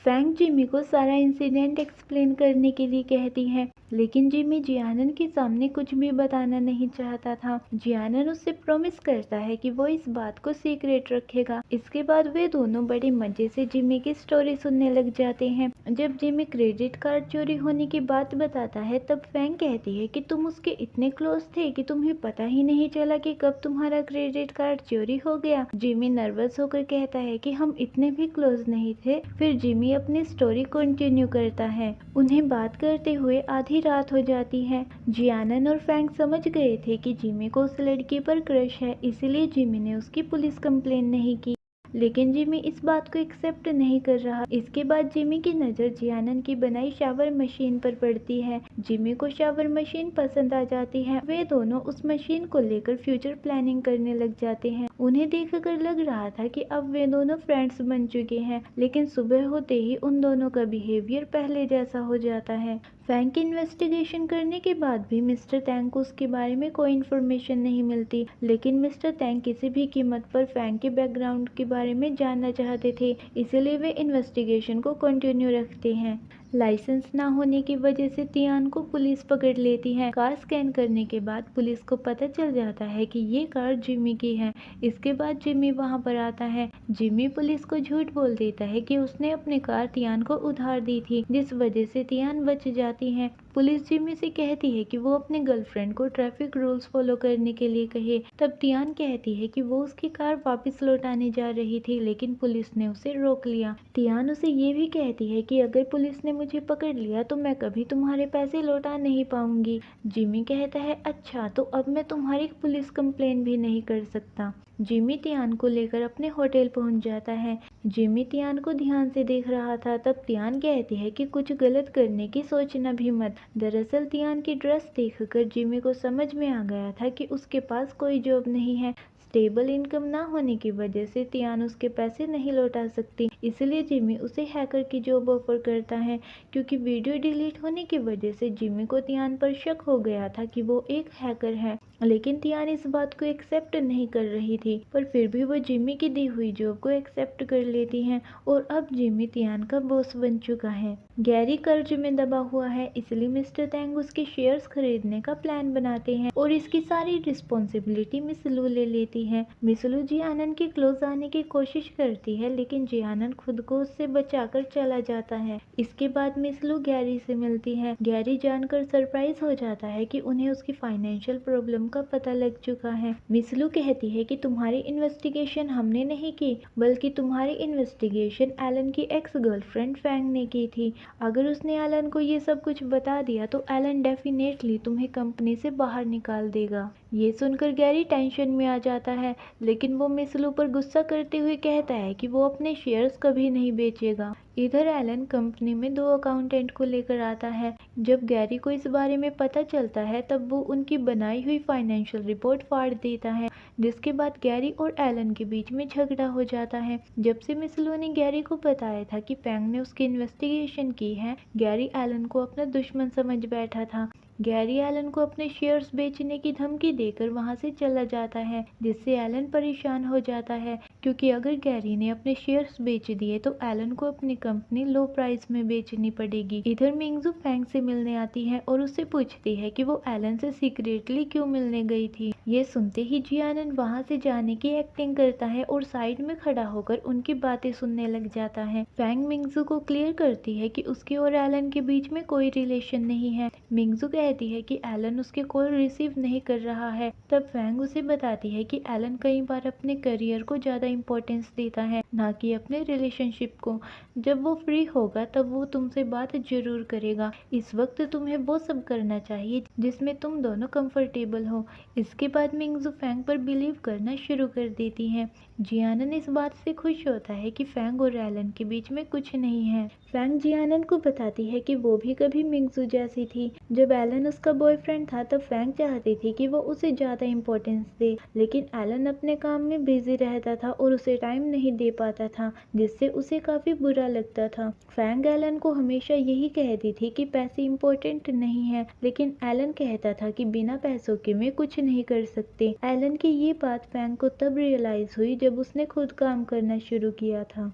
Fang Jimmy को सारा incident explain करने के लिए कहती है, लेकिन जिमी जियानन के सामने कुछ भी बताना नहीं चाहता था। जियानन उससे प्रॉमिस करता है कि वो इस बात को सीक्रेट रखेगा। इसके बाद वे दोनों बड़े मजे से जिमी की स्टोरी सुनने लग जाते हैं। जब जिमी क्रेडिट कार्ड चोरी होने की बात बताता है तब फैंग कहती है कि तुम उसके इतने क्लोज थे कि तुम्हें पता ही नहीं चला कि कब तुम्हारा क्रेडिट कार्ड चोरी हो गया। जिमी नर्वस होकर कहता है कि हम इतने भी क्लोज नहीं थे। फिर जिमी अपनी स्टोरी कंटिन्यू करता है। उन्हें बात करते हुए आधी रात हो जाती है। जियानन और फैंग समझ गए थे कि जिमी को उस लड़की पर क्रश है, इसलिए जिमी ने उसकी पुलिस कंप्लेन नहीं की, लेकिन जिमी इस बात को एक्सेप्ट नहीं कर रहा। इसके बाद जिमी की नज़र जियानन की बनाई शावर मशीन पर पड़ती है। जिमी को शावर मशीन पसंद आ जाती है। वे दोनों उस मशीन को लेकर फ्यूचर प्लानिंग करने लग जाते हैं। उन्हें देखकर लग रहा था कि अब वे दोनों फ्रेंड्स बन चुके हैं, लेकिन सुबह होते ही उन दोनों का बिहेवियर पहले जैसा हो जाता है। फैंग की इन्वेस्टिगेशन करने के बाद भी मिस्टर तैंग को उसके बारे में कोई इन्फॉर्मेशन नहीं मिलती, लेकिन मिस्टर तैंग किसी भी कीमत पर फैंग के बैकग्राउंड के बारे में जानना चाहते थे, इसलिए वे इन्वेस्टिगेशन को कंटिन्यू रखते हैं। लाइसेंस ना होने की वजह से तियान को पुलिस पकड़ लेती है। कार स्कैन करने के बाद पुलिस को पता चल जाता है कि ये कार जिमी की है। इसके बाद जिमी वहां पर आता है। जिमी पुलिस को झूठ बोल देता है कि उसने अपनी कार तियान को उधार दी थी, जिस वजह से तियान बच जाती है। पुलिस जिमी से कहती है कि वो अपने गर्लफ्रेंड को ट्रैफिक रूल्स फॉलो करने के लिए कहे। तब तियान कहती है कि वो उसकी कार वापस लौटाने जा रही थी, लेकिन पुलिस ने उसे रोक लिया। तियान उसे ये भी कहती है कि अगर पुलिस ने मुझे पकड़ लिया तो मैं कभी तुम्हारे पैसे लौटा नहीं पाऊंगी। जिमी कहता है, अच्छा तो अब मैं तुम्हारी पुलिस कंप्लेन भी नहीं कर सकता। जिमी तियान को लेकर अपने होटल पहुंच जाता है। जिमी तियान को ध्यान से देख रहा था। तब तियान कहती है कि कुछ गलत करने की सोचना भी मत। दरअसल तियान की ड्रेस देखकर जिमी को समझ में आ गया था कि उसके पास कोई जॉब नहीं है। स्टेबल इनकम ना होने की वजह से तियान उसके पैसे नहीं लौटा सकती, इसलिए जिमी उसे हैकर की जॉब ऑफर करता है। क्योंकि वीडियो डिलीट होने की वजह से जिमी को तियान पर शक हो गया था कि वो एक हैकर है, लेकिन तियान इस बात को एक्सेप्ट नहीं कर रही थी, पर फिर भी वो जिमी की दी हुई जॉब को एक्सेप्ट कर लेती है और अब जिमी तियान का बॉस बन चुका है। गैरी कर्ज में दबा हुआ है, इसलिए मिस्टर तैंग उसके शेयर्स खरीदने का प्लान बनाते हैं और इसकी सारी रिस्पॉन्सिबिलिटी मिस लू ले लेती है। मिस लू जियानन के क्लोज आने की कोशिश करती है, लेकिन जियानन खुद को उससे बचाकर चला जाता है। इसके बाद मिस लू गैरी से मिलती है। गैरी जानकर सरप्राइज हो जाता है कि उन्हें उसकी फाइनेंशियल प्रॉब्लम का पता लग चुका है। मिस लू कहती है कि तुम्हारी इन्वेस्टिगेशन हमने नहीं की, बल्कि तुम्हारी इन्वेस्टिगेशन एलन की एक्स गर्लफ्रेंड फैंग ने की थी। अगर उसने एलन को ये सब कुछ बता दिया तो एलन डेफिनेटली तुम्हें कंपनी से बाहर निकाल देगा। ये सुनकर गैरी टेंशन में आ जाता है, लेकिन वो मिस लू पर गुस्सा करते हुए कहता है कि वो अपने शेयर्स कभी नहीं बेचेगा। इधर एलन कंपनी में 2 अकाउंटेंट को लेकर आता है। जब गैरी को इस बारे में पता चलता है तब वो उनकी बनाई हुई फाइनेंशियल रिपोर्ट फाड़ देता है, जिसके बाद गैरी और एलन के बीच में झगड़ा हो जाता है। जब से मिस लू ने गैरी को बताया था कि फैंग ने उसकी इन्वेस्टिगेशन की है, गैरी एलन को अपना दुश्मन समझ बैठा था। गैरी एलन को अपने शेयर्स बेचने की धमकी देकर वहां से चला जाता है, जिससे एलन परेशान हो जाता है, क्योंकि अगर गैरी ने अपने शेयर्स बेच दिए तो एलन को अपनी कंपनी लो प्राइस में बेचनी पड़ेगी। इधर मिंगजू फैंग से मिलने आती है और उससे पूछती है कि वो एलन से सीक्रेटली क्यों मिलने गई थी। ये सुनते ही जियानन वहां से जाने की एक्टिंग करता है और साइड में खड़ा होकर उनकी बातें सुनने लग जाता है। फैंग मिंगजू को क्लियर करती है कि उसके और एलन के बीच में कोई रिलेशन नहीं है। मिंगजू कहती है कि एलन उसके कॉल रिसीव नहीं कर रहा है। तब फैंग उसे बताती है कि एलन कई बार अपने करियर को ज्यादा इम्पोर्टेंस देता है, ना कि अपने रिलेशनशिप को। जब वो फ्री होगा तब वो तुमसे बात जरूर करेगा। इस वक्त तुम्हें वो सब करना चाहिए जिसमें तुम दोनों कंफर्टेबल हो। इसके बाद मिंगजू फैंग पर बिलीव करना शुरू कर देती है। जियानन इस बात से खुश होता है कि फैंग और एलन के बीच में कुछ नहीं है। फैंग जियानन को बताती है कि वो भी कभी मिंगजू जैसी थी। जब एलन उसका बॉयफ्रेंड था तब फैंग चाहती थी कि वो उसे ज्यादा इम्पोर्टेंस दे, लेकिन एलन अपने काम में बिजी रहता था और उसे टाइम नहीं दे पाता था, जिससे उसे काफी बुरा लगता था। फैंग एलन को हमेशा यही कहती थी कि पैसे इम्पोर्टेंट नहीं है, लेकिन एलन कहता था कि बिना पैसों के मैं कुछ नहीं कर सकते। एलन की ये बात फैंग को तब रियलाइज हुई जब उसने खुद काम करना शुरू किया था।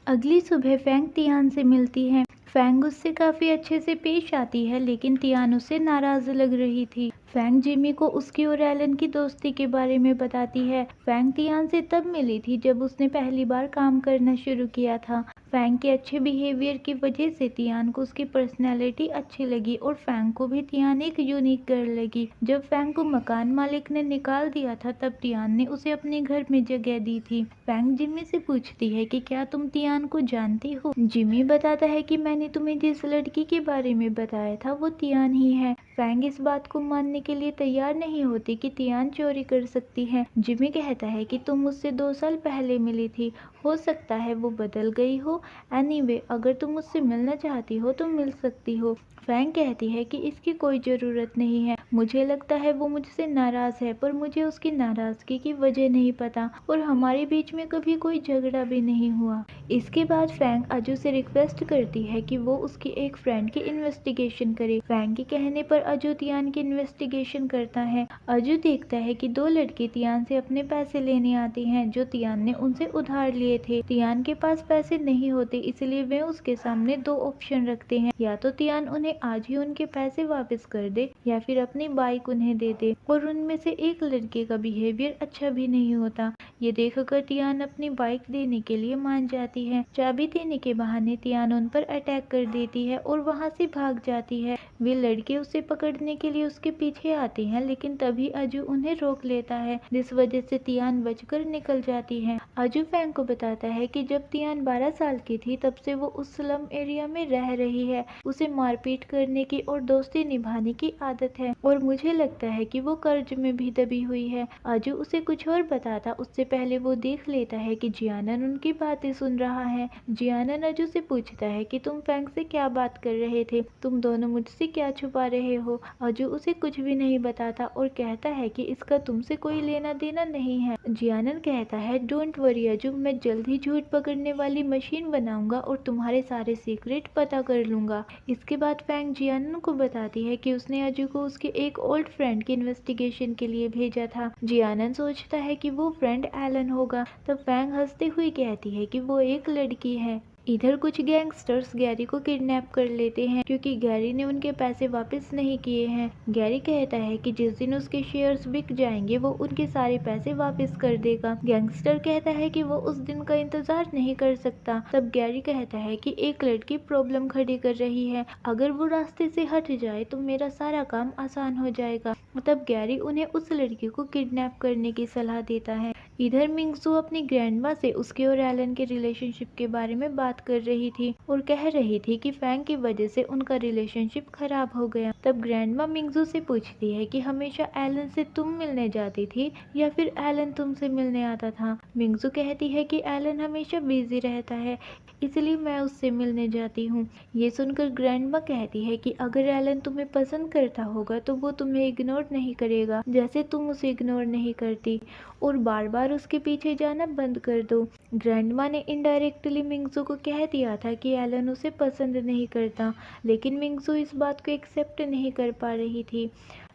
अगली सुबह फैंग तियान से मिलती है। फैंग उससे काफी अच्छे से पेश आती है, लेकिन तियान उससे नाराज लग रही थी। फैंग जिमी को उसकी और एलन की दोस्ती के बारे में बताती है। फैंग तियान से तब मिली थी जब उसने पहली बार काम करना शुरू किया था। फैंग के अच्छे बिहेवियर की वजह से तियान को उसकी पर्सनैलिटी अच्छी लगी और फैंग को भी तियान एक यूनिक गर्ल लगी। जब फैंग को मकान मालिक ने निकाल दिया था तब तियान ने उसे अपने घर में जगह दी थी। फैंग जिमी से पूछती है कि क्या तुम तियान को जानती हो। जिमी बताता है कि मैंने तुम्हें जिस लड़की के बारे में बताया था वो तियान ही है। फैंग इस बात को मानने के लिए तैयार नहीं होती कि तियान चोरी कर सकती है। जिमी कहता है कि तुम मुझसे 2 साल पहले मिली थी, हो सकता है वो बदल गई हो। एनीवे, अगर तुम मुझसे मिलना चाहती हो तो मिल सकती हो। फैंग कहती है कि इसकी कोई ज़रूरत नहीं है, मुझे लगता है वो मुझसे नाराज़ है, पर मुझे उसकी नाराज़गी की वजह नहीं पता और हमारे बीच में कभी कोई झगड़ा भी नहीं हुआ। इसके बाद फैंग अजू से रिक्वेस्ट करती है कि वो उसकी एक फ्रेंड की इन्वेस्टिगेशन करे। फैंग के कहने पर अजू तियान की इन्वेस्टिगेशन करता है। अजू देखता है कि 2 लड़के तियान से अपने पैसे लेने आते हैं जो तियान ने उनसे उधार लिए थे। तियान के पास पैसे नहीं होते, इसलिए वे उसके सामने 2 ऑप्शन रखते हैं, या तो तियान उन्हें आज ही उनके पैसे वापस कर दे या फिर अपनी बाइक उन्हें दे दे। और उनमें से एक लड़के का बिहेवियर अच्छा भी नहीं होता। ये देखकर तियान अपनी बाइक देने के लिए मान जाती है। चाबी देने के बहाने तियान उन पर अटैक कर देती है और वहाँ से भाग जाती है। वे लड़के उसे पकड़ने के लिए उसके पीछे आते हैं, लेकिन तभी अजू उन्हें रोक लेता है, जिस वजह से तियान बचकर निकल जाती है। अजू फैंग को बताता है कि जब तियान 12 साल की थी तब से वो उस स्लम एरिया में रह रही है। उसे मारपीट करने की और दोस्ती निभाने की आदत है और मुझे लगता है कि वो कर्ज में भी दबी हुई है। अजू उसे कुछ और बताता उससे पहले वो देख लेता है कि जियानन उनकी बातें सुन रहा है। जियानन अजू से पूछता है कि तुम फैंग से क्या बात कर रहे थे, तुम दोनों मुझसे क्या छुपा रहे हो। अजू उसे कुछ भी नहीं बताता और कहता है कि इसका तुमसे कोई लेना देना नहीं है। जियानन कहता है डोंट वरी अजू, मैं जल्द ही झूठ पकड़ने वाली मशीन बनाऊंगा और तुम्हारे सारे सीक्रेट पता कर लूंगा। इसके बाद फैंग जियानन को बताती है कि उसने अजू को उसके एक ओल्ड फ्रेंड की इन्वेस्टिगेशन के लिए भेजा था। जियानन सोचता है कि वो फ्रेंड एलन होगा। तब फैंग हंसते हुए कहती है कि वो एक लड़की है। इधर कुछ गैंगस्टर्स गैरी को किडनैप कर लेते हैं क्योंकि गैरी ने उनके पैसे वापस नहीं किए हैं। गैरी कहता है कि जिस दिन उसके शेयर्स बिक जाएंगे वो उनके सारे पैसे वापस कर देगा। गैंगस्टर कहता है कि वो उस दिन का इंतजार नहीं कर सकता। तब गैरी कहता है कि एक लड़की प्रॉब्लम खड़ी कर रही है, अगर वो रास्ते से हट जाए तो मेरा सारा काम आसान हो जाएगा। तब गैरी उन्हें उस लड़की को किडनैप करने की सलाह देता है। इधर मिंगजू अपनी ग्रैंडमा से उसके और एलन के रिलेशनशिप के बारे में बात कर रही थी और कह रही थी कि फैंग की वजह से उनका रिलेशनशिप खराब हो गया। तब ग्रैंडमा मिंगजू से पूछती है कि हमेशा एलन से तुम मिलने जाती थी या फिर एलन तुमसे मिलने आता था। मिंगजू कहती है कि एलन हमेशा बिजी रहता है, इसलिए मैं उससे मिलने जाती हूँ। ये सुनकर ग्रैंडमा कहती है कि अगर एलन तुम्हें पसंद करता होगा तो वो तुम्हें इग्नोर नहीं करेगा जैसे तुम उसे इग्नोर नहीं करती, और बार बार उसके पीछे जाना बंद कर दो। ग्रैंडमा ने इनडायरेक्टली मिंगजू को कह दिया था कि एलन उसे पसंद नहीं करता, लेकिन मिंगजू इस बात को एक्सेप्ट नहीं कर पा रही थी।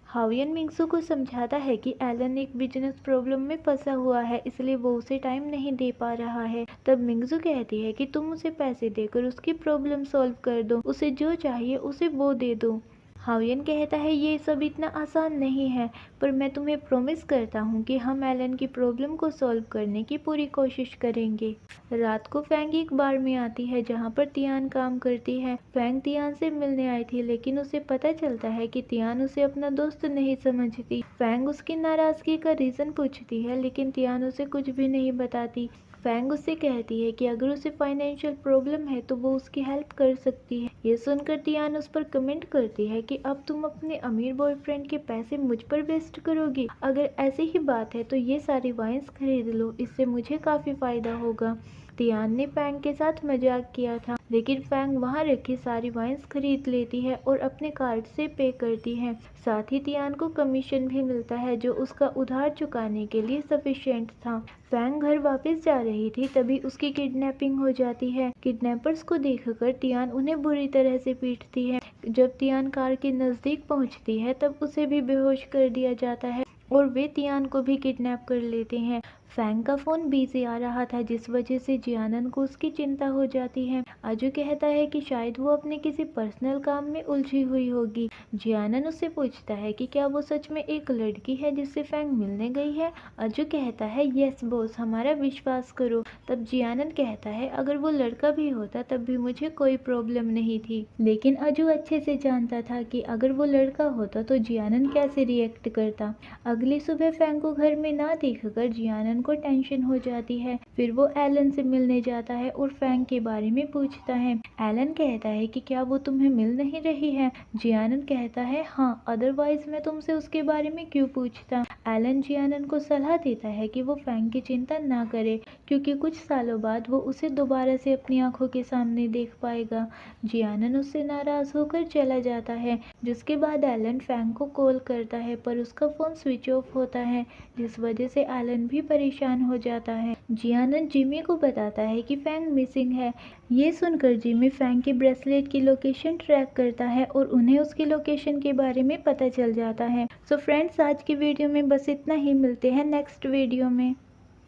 हावियन मिंगसू को समझाता है कि एलन एक बिजनेस प्रॉब्लम में फंसा हुआ है, इसलिए वो उसे टाइम नहीं दे पा रहा है। तब मिंगसू कहती है कि तुम उसे पैसे देकर उसकी प्रॉब्लम सॉल्व कर दो, उसे जो चाहिए उसे वो दे दो। हावियन कहता है ये सब इतना आसान नहीं है, पर मैं तुम्हें प्रॉमिस करता हूँ कि हम एलन की प्रॉब्लम को सॉल्व करने की पूरी कोशिश करेंगे। रात को फैंग एक बार में आती है जहाँ पर तियान काम करती है। फैंग तियान से मिलने आई थी, लेकिन उसे पता चलता है कि तियान उसे अपना दोस्त नहीं समझती। फैंग उसकी नाराजगी का रीजन पूछती है, लेकिन तियान उसे कुछ भी नहीं बताती। फैंग उससे कहती है कि अगर उसे फाइनेंशियल प्रॉब्लम है तो वो उसकी हेल्प कर सकती है। ये सुनकर तियान उस पर कमेंट करती है कि अब तुम अपने अमीर बॉयफ्रेंड के पैसे मुझ पर वेस्ट करोगी। अगर ऐसी ही बात है तो ये सारी वाइन्स खरीद लो, इससे मुझे काफी फायदा होगा। तियान ने फैंग के साथ मजाक किया था, लेकिन फैंग वहाँ रखी सारी वाइन्स खरीद लेती है और अपने कार्ड से पे करती है। साथ ही तियान को कमीशन भी मिलता है जो उसका उधार चुकाने के लिए सफिशिएंट था। फैंग घर वापस जा रही थी तभी उसकी किडनैपिंग हो जाती है। किडनैपर्स को देखकर तियान उन्हें बुरी तरह से पीटती है। जब तियान कार के नजदीक पहुंचती है तब उसे भी बेहोश कर दिया जाता है और वे तियान को भी किडनैप कर लेते हैं। फैंग का फोन बिजी आ रहा था जिस वजह से जियानन को उसकी चिंता हो जाती है। अजू कहता है कि शायद वो अपने किसी पर्सनल काम में उलझी हुई होगी। जियानन उससे पूछता है कि क्या वो सच में एक लड़की है जिससे फैंग मिलने गई है। अजू कहता है यस बॉस, हमारा विश्वास करो। तब जियानन कहता है अगर वो लड़का भी होता तब भी मुझे कोई प्रॉब्लम नहीं थी। लेकिन अजू अच्छे से जानता था कि अगर वो लड़का होता तो जियानन कैसे रिएक्ट करता। अगली सुबह फैंग को घर में ना देखकर जियानन को टेंशन हो जाती है। फिर वो एलन से मिलने जाता है और फैंग के बारे में पूछता है। एलन कहता है कि क्या वो तुम्हें मिल नहीं रही है। जियानन कहता है हाँ, अदरवाइज मैं तुमसे उसके बारे में क्यों पूछता। एलन जियानन को सलाह देता है कि वो फैंग की चिंता ना करे क्योंकि कुछ सालों बाद वो उसे दोबारा से अपनी आंखों के सामने देख पाएगा। जियानन उससे नाराज होकर चला जाता है, जिसके बाद एलन फैंग को कॉल करता है पर उसका फोन स्विच ऑफ होता है, जिस वजह से एलन भी परेशान हो जाता है। जियानन जिमी को बताता है कि फैंग मिसिंग है। ये सुनकर जिमी फैंग की ब्रेसलेट की लोकेशन ट्रैक करता है और उन्हें उसकी लोकेशन के बारे में पता चल जाता है। सो फ्रेंड्स, आज की वीडियो में बस इतना ही। मिलते हैं नेक्स्ट वीडियो में।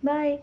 बाय।